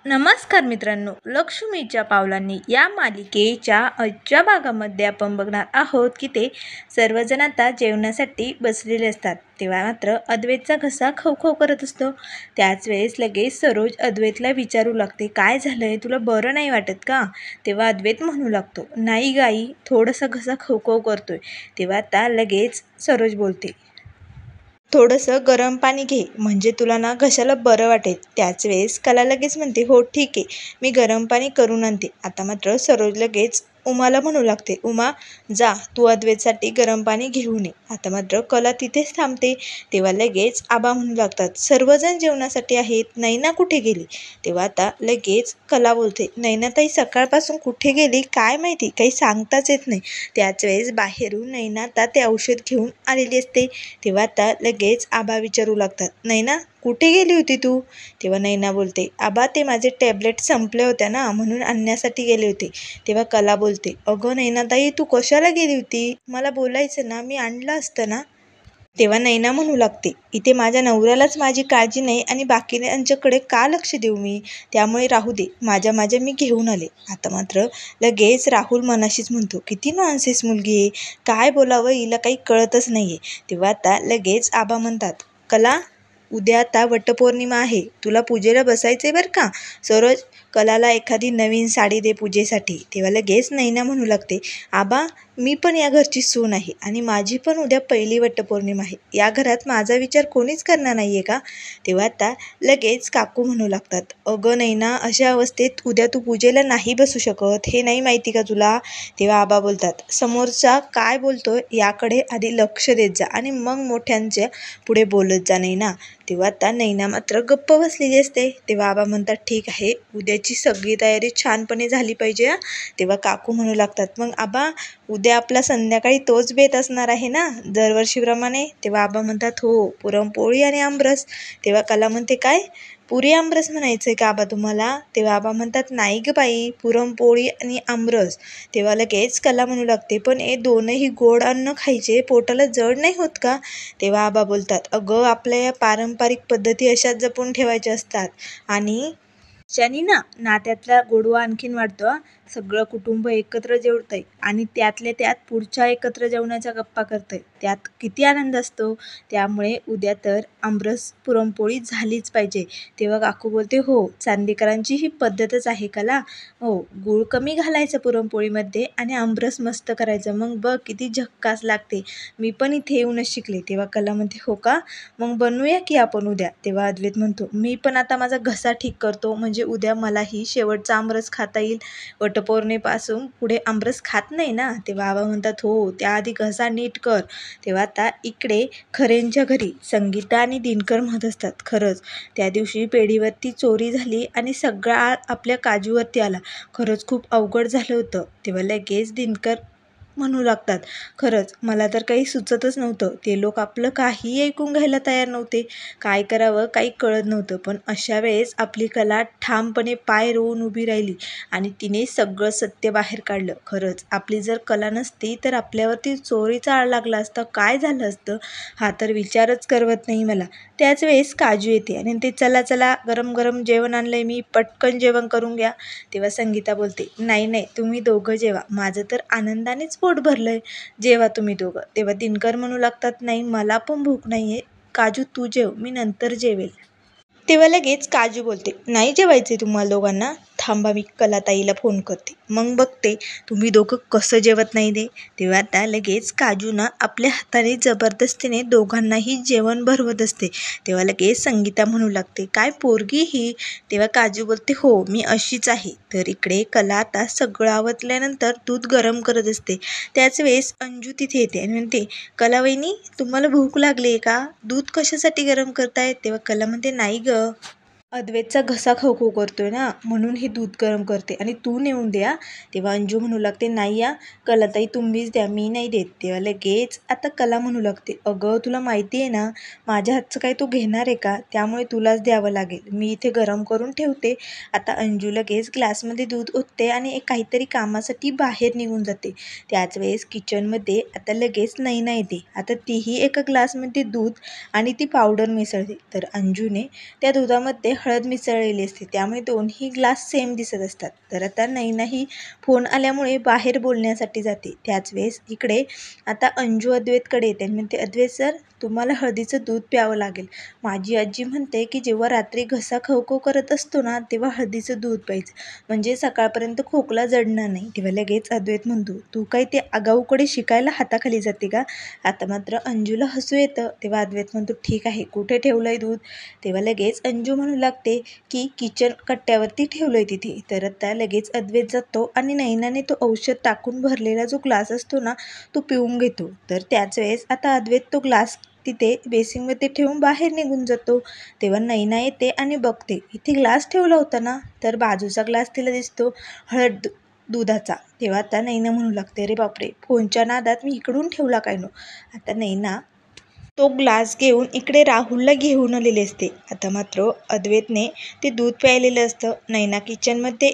नमस्कार मित्रांनो, लक्ष्मीच्या पावलांनी या मालिकेच्या आजच्या भागामध्ये आपण बघणार आहोत की ते सर्वजण आता जेवणासाठी बसलेले असतात. तेव्हा मात्र अद्वैतचा घसा खवखव करत असतो. त्याच वेळेस लगेच सरोज अद्वैतला विचारू लागते, काय झालंय, तुला बरं नाही वाटत का? तेव्हा अद्वैत म्हणू लागतो, नाही गाई, थोडासा घसा खवखव करतोय. तेव्हा आता लगेच सरोज बोलते, थोडंसं गरम पाणी घे, म्हणजे तुला ना घशाला बरं वाटेल. त्याच वेळेस कला लगेच म्हणते, हो ठीक आहे, मी गरम पाणी करून आणते. आता मात्र सरोज लगेच उमाला म्हणू लागते, उमा जा, तू अद्वैतसाठी गरम पाणी घेऊन ये. आता मात्र कला तिथेच थांबते. तेव्हा लगेच आबा म्हणू लागतात, सर्वजण जेवणासाठी आहेत, नैना कुठे गेली? तेव्हा आता लगेच कला बोलते, नैनाताई सकाळपासून कुठे गेली काय माहिती, काही सांगताच येत नाही. त्याच वेळेस बाहेरून नैना आता ते औषध घेऊन आलेली असते. तेव्हा आता लगेच आबा विचारू लागतात, नैना कुठे गेली होती तू? तेव्हा नैना बोलते, आबा ते माझे टॅबलेट संपले होत्या ना, म्हणून आणण्यासाठी गेले होते. तेव्हा कला बोलते, अगं नैनाताई, तू कशाला गेली होती? मला बोलायचं ना, मी आणलं असतं ना. तेव्हा नैना म्हणू लागते, इथे माझ्या नवऱ्यालाच माझी काळजी नाही आणि बाकीच्यांच्याकडे का लक्ष देऊ मी? त्यामुळे राहू दे, माझ्या माझ्या मी घेऊन आले. आता मात्र लगेच राहुल मनाशीच म्हणतो, किती नॉनसेन्स मुलगी आहे, काय बोलावं हिला काही कळतच नाही आहे. तेव्हा आता लगेच आबा म्हणतात, कला उद्या आता वटपौर्णिमा आहे, तुला पूजेला बसायचे बरं का. सरोज, कलाला एखादी नवीन साडी दे पूजेसाठी. तेव्हा लगेच नैना म्हणू लागते, आबा मी पण या घरची सून आहे आणि माझी पण उद्या पहिली वटपौर्णिमा आहे, या घरात माझा विचार कोणीच करणार नाही आहे का? तेव्हा आता लगेच काकू म्हणू लागतात, अगं नैना, अशा अवस्थेत उद्या तू पूजेला नाही बसू शकत, हे नाही माहिती का तुला? तेव्हा आबा बोलतात, समोरचा काय बोलतोय याकडे आधी लक्ष देत जा आणि मग मोठ्यांच्या पुढे बोलत जा नैना. तेव्हा आता नैना मात्र गप्प बसलेली असते. तेव्हा आबा म्हणतात, ठीक आहे, उद्याची सगळी तयारी छानपणे झाली पाहिजे. तेव्हा काकू म्हणू लागतात, मग आबा उद्या आपला संध्याकाळी तोच बेत असणार आहे ना दरवर्षीप्रमाणे? तेव्हा आबा म्हणतात, हो, पुरणपोळी आणि आमरस. तेव्हा कला म्हणते, काय पुरी आमरस म्हणायचं आहे का आबा तुम्हाला? तेव्हा आबा म्हणतात, नाही ग बाई, पुरणपोळी आणि आमरस. तेव्हा लगेच कला म्हणू लागते, पण हे दोनही गोड अन्न खायचे, पोटाला जड नाही होत का? तेव्हा आबा बोलतात, अगं आपल्या या पारंपरिक पद्धती अशाच जपून ठेवायच्या असतात आणि त्याच्यानी ना नात्यातला गोडवा आणखीन वाढतो. सगळं कुटुंब एकत्र जेवतंय आणि त्यातल्या त्यात पुढच्या एकत्र जेवणाच्या गप्पा करतंय, त्यात किती आनंद असतो. त्यामुळे उद्या तर आमरस पुरणपोळी झालीच पाहिजे. तेव्हा काकू बोलते, हो, चांदेकरांची ही पद्धतच आहे कला. हो, गूळ कमी घालायचं पुरणपोळीमध्ये आणि आमरस मस्त करायचं, मग बघ किती झक्कास लागते. मी पण इथे येऊनच शिकले. तेव्हा कला म्हणते, हो का, मग बनवूया की आपण उद्या. तेव्हा अद्वैत म्हणतो, मी पण आता माझा घसा ठीक करतो, म्हणजे उद्या मलाही शेवटचा आमरस खाता येईल. वटपौर्णिमेपासून पुढे आमरस खात नाही ना. तेव्हा आबा म्हणतात, हो, त्याआधी घसा नीट कर. तेव्हा आता इकडे खरेंच्या घरी संगीता आणि दिनकर म्हणत असतात, खरंच त्या दिवशी पेढीवरती चोरी झाली आणि सगळा आपल्या काजूवरती आला, खरंच खूप अवघड झालं होतं. तेव्हा लगेच दिनकर म्हणू लागतात, खरंच मला तर काही सुचतच नव्हतं, ते लोक आपलं काही ऐकून घ्यायला तयार नव्हते, काय करावं काही कळत नव्हतं. पण अशा वेळेस आपली कला ठामपणे पाय रोवून उभी राहिली आणि तिने सगळं सत्य बाहेर काढलं. खरंच आपली जर कला नसती तर आपल्यावरती चोरीचा आळ लागला असता, काय झालं असतं, हा तर विचारच करवत नाही मला. त्याच वेळेस काजू येते आणि ते, चला चला, गरम गरम जेवण आणलंय मी, पटकन जेवण करून घ्या. तेव्हा संगीता बोलते, नाही नाही, तुम्ही दोघं जेवा, माझं तर आनंदानेच पोट भरलंय, जेवा तुम्ही दोघं. तेव्हा दिनकर म्हणू लागतात, नाही, मला पण भूक नाही आहे, काजू तू जेव, मी नंतर जेवेल. तेव्हा लगेच काजू बोलते, नाही जेवायचे तुम्हाला दोघांना, थांबा, मी कलाताईला फोन करते, मग बघते तुम्ही दोघं कसं जेवत नाही ते. तेव्हा आता लगेच काजू ना आपल्या हाताने जबरदस्तीने दोघांनाही जेवण भरवत असते. तेव्हा लगेच संगीता म्हणू लागते, काय पोरगी ही? तेव्हा काजू बोलते, हो, मी अशीच आहे. तर इकडे कला आता सगळं आवरल्यानंतर दूध गरम करत असते. त्याच वेळेस अंजू तिथे येते आणि म्हणते, कला वहिनी, तुम्हाला भूक लागली आहे का? दूध कशासाठी गरम करताय? तेव्हा कला म्हणते, नाही ग, अद्वैतचा घसा खवखव करतोय ना, म्हणून हे दूध गरम करते आणि तू नेऊन द्या. तेव्हा अंजू म्हणू लागते, नाही या कलाताई, तुम्हीच द्या, मी नाही देत. तेव्हा लगेच आता कला म्हणू लागते, अगं तुला माहिती आहे ना, माझ्या हातचं काय तू घेणार आहे का? त्यामुळे तुलाच द्यावं लागेल, मी इथे गरम करून ठेवते. आता अंजू लगेच ग्लासमध्ये दूध ओतते आणि काहीतरी कामासाठी बाहेर निघून जाते. त्याच वेळेस किचनमध्ये आता लगेच नैना येते. आता तीही एका ग्लासमध्ये दूध आणि ती पावडर मिसळते. तर अंजूने त्या दुधामध्ये हळद मिसळलेली असते, त्यामुळे दोन्ही ग्लास सेम दिसत असतात. तर आता नैनाही फोन आल्यामुळे बाहेर बोलण्यासाठी जाते. त्याच वेळेस इकडे आता अंजू अद्वैतकडे येते आणि म्हणते, अद्वैत सर तुम्हाला हळदीचं दूध प्यावं लागेल. माझी आजी म्हणते की जेव्हा रात्री घसा खवखव करत असतो ना, तेव्हा हळदीचं दूध प्यायचं, म्हणजे सकाळपर्यंत खोकला जडणार नाही. तेव्हा लगेच अद्वैत म्हणतो, तू काही ते आगाऊकडे शिकायला हाताखाली जाते का? आता मात्र अंजूला हसू येतं. तेव्हा अद्वैत म्हणतो, ठीक आहे, कुठे ठेवलंय दूध? तेव्हा लगेच अंजू म्हणू लागते की किचन कट्ट्यावरती ठेवलंय तिथे. तर आता लगेच अद्वैत जातो आणि नैनाने तो औषध टाकून भरलेला जो ग्लास असतो ना, तो पिऊन घेतो. तर त्याच वेळेस आता अद्वैत तो ग्लास तिथे बेसिंगमध्ये ठेवून बाहेर निघून जातो. तेव्हा नैना येते आणि बघते, इथे ग्लास ठेवला होता ना, तर बाजूचा ग्लास तिला दिसतो हळद दुधाचा. तेव्हा आता नैना म्हणू लागते, अरे बापरे, फोनच्या नादात मी इकडून ठेवला काय नो. आता नैना तो ग्लास घेऊन इकडे राहुलला घेऊन आलेले असते. आता मात्र अद्वैतने ते दूध प्यायलेलं असतं. नैना किचनमध्ये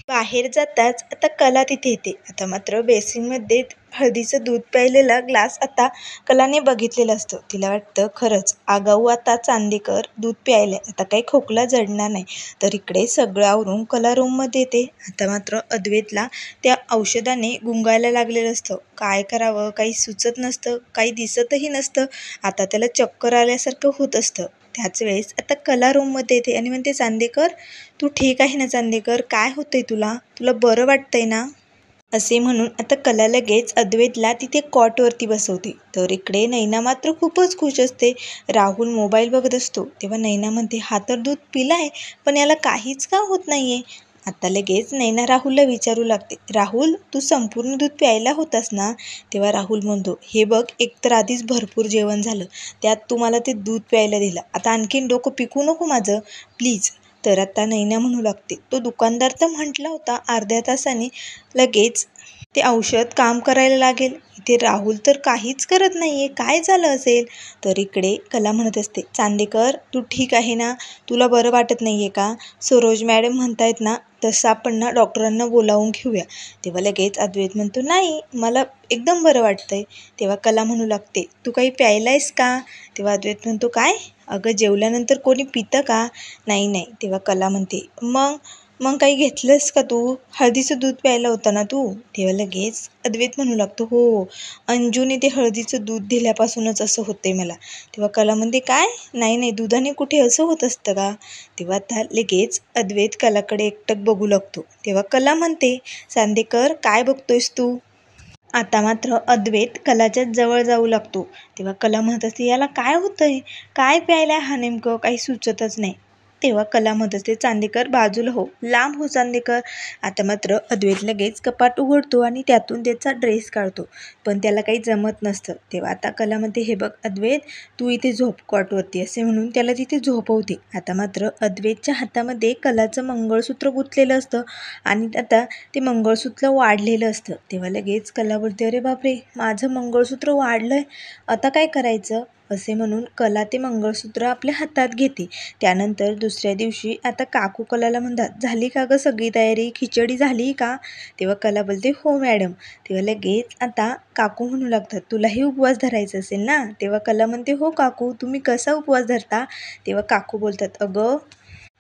बाहेर जाताच आता कला तिथे येते. आता मात्र बेसिनमध्ये हळदीचं दूध प्यायलेला ग्लास आता कलाने बघितलेलं असतं. तिला वाटतं खरंच आगाऊ आता चांदेकर दूध प्यायले, आता काही खोकला जडणार नाही. तर इकडे सगळं आवरून कला रूममध्ये येते. आता मात्र अद्वैतला त्या औषधाने गुंगायला लागलेलं असतं. काय करावं काही सुचत नसतं, काही दिसतही नसतं. आता त्याला चक्कर आल्यासारखं होत असतं. त्याच वेळेस आता कला रूममध्ये येते आणि म्हणते, चांदेकर तू ठीक आहे ना चांदेकर, काय होतंय तुला? तुला बरं वाटतंय ना? असे म्हणून आता कला लगेच अद्वैतला तिथे कॉटवरती बसवते. तर इकडे नैना मात्र खूपच खुश असते. राहुल मोबाईल बघत असतो. तेव्हा नैना म्हणते, हा तर दूध पिलाय, पण याला काहीच का होत नाहीये? आता लगेच नैना राहुलला विचारू लागते, राहुल तू संपूर्ण दूध प्यायला होतास ना? तेव्हा राहुल म्हणतो, हे बघ, एकतर आधीच भरपूर जेवण झालं, त्यात तू मला ते दूध प्यायला दिलं, आता आणखीन डोकं पिकू नको माझं, प्लीज. तर आता नैना म्हणू लागते, तो दुकानदार तर म्हटला होता अर्ध्या तासाने लगेच ते औषध काम करायला लागेल. इथे राहुल तर काहीच करत नाहीये, काय झालं असेल? तर इकडे कला म्हणत असते, चांदेकर तू ठीक आहे ना? तुला बरं वाटत नाहीये का? सरोज मॅडम म्हणतायत ना, तसं आपण ना डॉक्टरांना बोलावून घेऊया. तेव्हा लगेच अद्वैत म्हणतो, नाही मला एकदम बरं वाटतंय. तेव्हा कला म्हणू लागते, तू काही प्यायलायस का? तेव्हा अद्वैत म्हणतो, काय? अगं जेवल्यानंतर कोणी पितं का? नाही नाही. तेव्हा कला म्हणते, मग मग काही घेतलंस का तू? हळदीचं दूध प्यायला होतं ना तू? तेव्हा लगेच अद्वैत म्हणू लागतो, हो, अंजूने ते हळदीचं दूध दिल्यापासूनच असं होतंय मला. तेव्हा कला म्हणते, काय? नाही नाही, दुधाने कुठे असं होत असतं का? तेव्हा आता लगेच अद्वैत कलाकडे एकटक बघू लागतो. तेव्हा कला म्हणते, चांदेकर काय बघतोयस तू? आता मात्र अद्वैत कलाच्या जवळ जाऊ लागतो. तेव्हा कला म्हणत असते, याला काय होतंय? काय प्यायलाय हा नेमकं? काही सुचतच नाही. तेव्हा कला म्हणत असते, चांदेकर बाजूला हो, लांब हो चांदेकर. आता मात्र अद्वैत लगेच कपाट उघडतो आणि त्यातून त्याचा ड्रेस काढतो, पण त्याला काही जमत नसतं. तेव्हा आता कला म्हणते, हे बघ अद्वैत, तू इथे झोप कॉटवरती, असे म्हणून त्याला तिथे झोपवते. आता मात्र अद्वैतच्या हातामध्ये कलाचं मंगळसूत्र गुंतलेलं असतं आणि आता ते मंगळसूत्र वाढलेलं असतं. तेव्हा लगेच कला बोलते, अरे बापरे, माझं मंगळसूत्र वाढलंय, आता काय करायचं? असे म्हणून कला ते मंगळसूत्र आपल्या हातात घेते. त्यानंतर दुसऱ्या दिवशी आता काकू कलाला म्हणतात, झाली का गं सगळी तयारी? खिचडी झाली का? तेव्हा कला बोलते, हो मॅडम. तेव्हा लगेच आता काकू म्हणू लागतात, तुलाही उपवास धरायचा असेल ना? तेव्हा कला म्हणते, हो काकू, तुम्ही कसा उपवास धरता? तेव्हा काकू बोलतात, अगं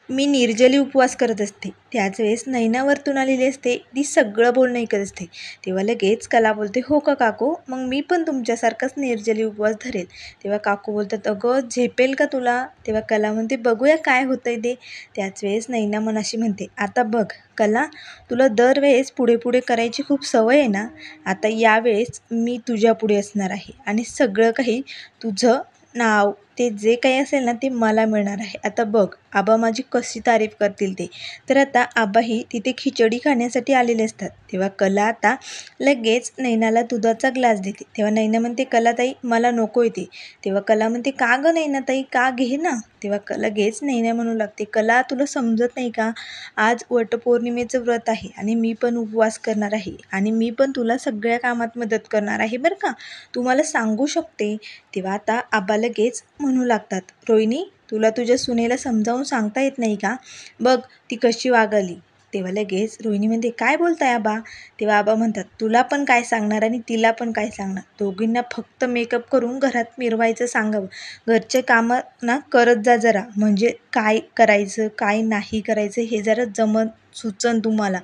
मी निर्जली उपवास करत असते. त्याच वेळेस नैना वरतून आलेली असते, ती सगळं बोलणं ऐकत असते. तेव्हा लगेच कला बोलते, हो का काकू, मग मी पण तुमच्यासारखाच निर्जली उपवास धरेल. तेव्हा काकू बोलतात, अगं झेपेल का तुला? तेव्हा कला म्हणते, बघूया काय होतंय ते. त्याच वेळेस नैना मनाशी म्हणते, आता बघ कला, तुला दरवेळेस पुढे पुढे करायची खूप सवय आहे ना, आता यावेळेस मी तुझ्या पुढे असणार आहे आणि सगळं काही तुझं नाव ते जे काही असेल ना, ते मला मिळणार आहे. आता बघ आबा माझी कशी तारीफ करतील ते. तर आता आबाही तिथे खिचडी खाण्यासाठी आलेले असतात. तेव्हा कला आता लगेच नैनाला दुधाचा ग्लास देते. तेव्हा नैना म्हणते, कलाताई मला नको येते. तेव्हा कला म्हणते, का गं नैनाताई, का? घे ना. तेव्हा लगेच नैना म्हणू लागते, कला तुला समजत नाही का, आज वटपौर्णिमेचं व्रत आहे आणि मी पण उपवास करणार आहे आणि मी पण तुला सगळ्या कामात मदत करणार आहे बरं का, तू मला सांगू शकते. तेव्हा आता आबा लगेच म्हणू लागतात, रोहिणी तुला तुझ्या सुनेला समजावून सांगता येत नाही का? बघ ती कशी वागली. तेव्हा लगेच रोहिणी म्हणते, काय बोलताय आबा? तेव्हा आबा म्हणतात, तुला पण काय सांगणार आणि तिला पण काय सांगणार, दोघींना फक्त मेकअप करून घरात मिरवायचं सांगावं. घरचे कामं ना करत जा जरा, म्हणजे काय करायचं काय नाही करायचं हे जरा सुचन तुम्हाला.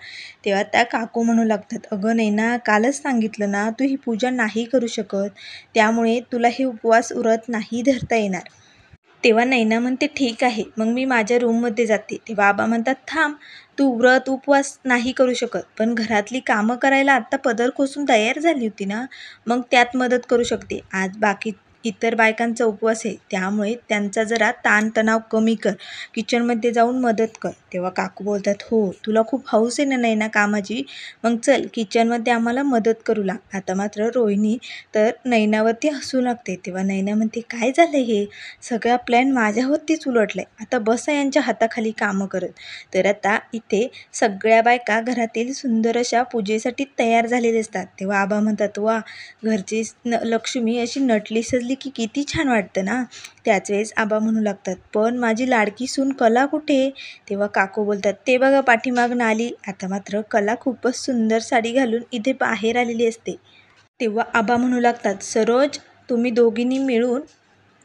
तेव्हा त्या काकू म्हणू लागतात, अगं नाही ना, कालच सांगितलं ना, तू ही पूजा नाही करू शकत, त्यामुळे तुला हे उपवास उरत नाही धरता येणार. तेव्हा नैना म्हणते, ठीक आहे, मग मी माझ्या रूममध्ये जाते. तेव्हा आबा म्हणतात, थांब, तू व्रत उपवास नाही करू शकत, पण घरातली कामं करायला आत्ता पदर खोसून तयार झाली होती ना, मग त्यात मदत करू शकते. आज बाकी इतर बायकांचा उपवास आहे, त्यामुळे त्यांचा जरा ताणतणाव कमी कर, किचनमध्ये जाऊन मदत कर. तेव्हा काकू बोलतात, हो, तुला खूप हौस आहे ना नैना कामाची, मग चल किचनमध्ये आम्हाला मदत करू लाग. आता मात्र रोहिणी तर नैनावरती हसू लागते. तेव्हा नैना म्हणते, काय झालं हे, सगळा प्लॅन माझ्यावरतीच उलटलाय, आता बसा यांच्या हाताखाली कामं करत. तर आता इथे सगळ्या बायका घरातील सुंदर अशा पूजेसाठी तयार झालेले असतात. तेव्हा आबा म्हणतात, वा, घरची लक्ष्मी अशी नटली सजली की किती छान वाटतं ना. त्याच वेळेस आबा म्हणू लागतात, पण माझी लाडकी सून कला कुठे? तेव्हा काकू बोलतात, ते बघा पाठीमागून आली. आता मात्र कला खूपच सुंदर साडी घालून इथे बाहेर आलेली असते. तेव्हा आबा म्हणू लागतात, सरोज, तुम्ही दोघींनी मिळून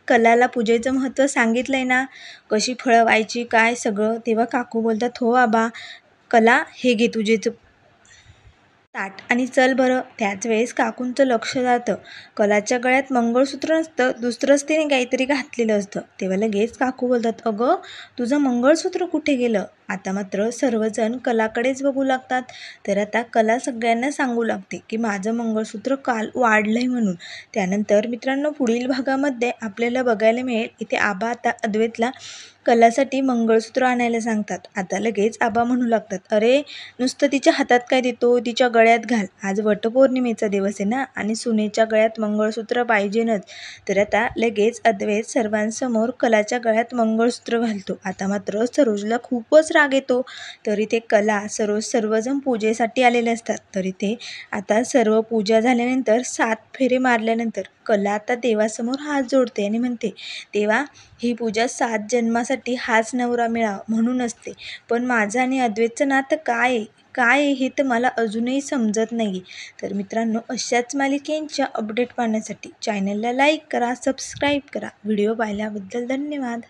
कलाला पूजेचं महत्त्व सांगितलंय ना, कशी फळं व्हायची काय सगळं. तेव्हा काकू बोलतात, हो आबा, कला, हे घे तुझे ताट आणि चल बरं. त्याच वेळेस काकूंचं लक्ष जातं, कलाच्या गळ्यात मंगळसूत्र नसतं, दुसरंच तिने काहीतरी घातलेलं असतं. तेव्हा लगेच काकू बोलतात, अगं, तुझं मंगळसूत्र कुठे गेलं? आता मात्र सर्वजण कलाकडेच बघू लागतात. तर आता कला सगळ्यांना सांगू लागते की माझं मंगळसूत्र काल वाढलंय म्हणून. त्यानंतर मित्रांनो, पुढील भागामध्ये आपल्याला बघायला मिळेल, इथे आबा आता अद्वैतला कलासाठी मंगळसूत्र आणायला सांगतात. आता लगेच आबा म्हणू लागतात, अरे, नुसतं तिच्या हातात काय देतो, तिच्या गळ्यात घाल, आज वटपौर्णिमेचा दिवस आहे ना, आणि सुनेच्या गळ्यात मंगळसूत्र पाहिजेनच. तर आता लगेच अद्वैत सर्वांसमोर कलाच्या गळ्यात मंगळसूत्र घालतो. आता मात्र सरोजला खूपच राग येतो. तर इथे कला, सरोज सर्वजण पूजेसाठी आलेले असतात. तर इथे आता सर्व पूजा झाल्यानंतर 7 फेरे मारल्यानंतर कला आता देवासमोर हात जोडते आणि म्हणते, देवा, ही पूजा 7 जन्मासाठी हाच नवरा मिळावा म्हणून असते, पण माझं आणि अद्वैतचं नातं काय हे तर मला अजूनही समजत नाही. तर मित्रांनो, अशाच मालिकेंच्या अपडेट पाहण्यासाठी चॅनलला लाईक करा, सबस्क्राईब करा. व्हिडिओ पाहिल्याबद्दल धन्यवाद.